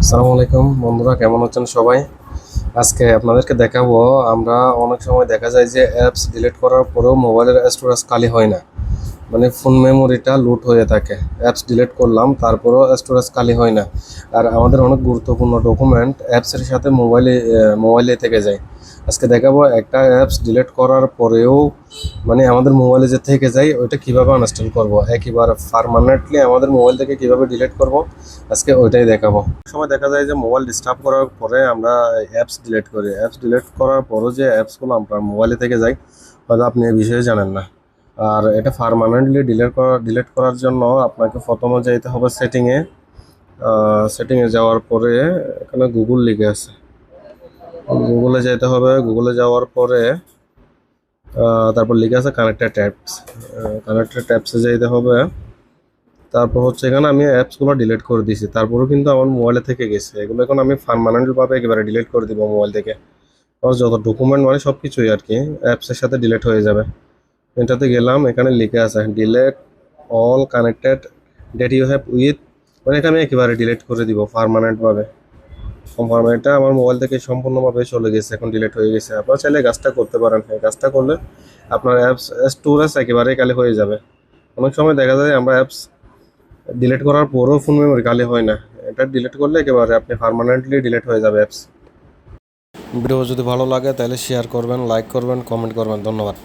আসসালামু আলাইকুম বন্ধুরা, কেমন আছেন সবাই? আজকে আপনাদেরকে দেখাবো। আমরা অনেক সময় দেখা যায় যে অ্যাপস ডিলিট করার পরেও মোবাইলের স্টোরেজ খালি হয় না, মানে ফোন মেমোরিটা লুট হয়ে থাকে। অ্যাপস ডিলিট করলাম, তারপরেও স্টোরেজ খালি হয় না। আর আমাদের অনেক গুরুত্বপূর্ণ ডকুমেন্ট অ্যাপসের সাথে মোবাইলে থেকে যায়। আজকে দেখাবো একটা অ্যাপস ডিলিট করার পরেও মানে আমাদের মোবাইলে যে থেকে যায় ওইটা কীভাবে আনইনস্টল করব, একেবারে পার্মানেন্টলি আমাদের মোবাইল থেকে কীভাবে ডিলিট করব, আজকে ওইটাই দেখাবো। সময় দেখা যায় যে মোবাইল ডিস্টার্ব করার পরে আমরা অ্যাপস ডিলিট করি। অ্যাপস ডিলিট করার পরও যে অ্যাপসগুলো আপনার মোবাইলে থেকে যায়, হয়তো আপনি এই বিষয়ে জানেন না। আর এটা পার্মানেন্টলি ডিলিট করার জন্য আপনাকে প্রথমে যেতে হবে সেটিংয়ে। সেটিংয়ে যাওয়ার পরে এখানে গুগল লিখে আছে, গুগলে যেতে হবে। গুগলে যাওয়ার পরে তারপর লিখে আছে কানেক্টেড অ্যাপস। কানেক্টেড অ্যাপসে যেতে হবে। তারপর হচ্ছে এখানে আমি অ্যাপসগুলো ডিলিট করে দিয়েছি, তারপরেও কিন্তু আমার মোবাইলে থেকে গেছে। এগুলো এখন আমি পার্মানেন্টভাবে একেবারে ডিলিট করে দিব মোবাইল থেকে। আমার যত ডকুমেন্ট মানে সব কিছুই আর কি অ্যাপসের সাথে ডিলিট হয়ে যাবে। এটাতে গেলাম, এখানে লিখে আছে delete all connected date you have with, মানে এটা আমি একেবারে ডিলিট করে দিব পার্মানেন্টভাবে। এটা আমার মোবাইল থেকে সম্পূর্ণভাবে চলে গেছে, এখন ডিলিট হয়ে গেছে। আপনারা চাইলে কাজটা করতে পারেন। হ্যাঁ, কাজটা করলে আপনার অ্যাপস স্টোরেজ একেবারেই খালি হয়ে যাবে। অনেক সময় দেখা যায় আমরা অ্যাপস ডিলিট করার পরও ফোন মেমোরি খালি হয় না। এটা ডিলিট করলে একেবারে আপনি পার্মানেন্টলি ডিলিট হয়ে যাবে অ্যাপস। ভিডিও যদি ভালো লাগে তাহলে শেয়ার করবেন, লাইক করবেন, কমেন্ট করবেন। ধন্যবাদ।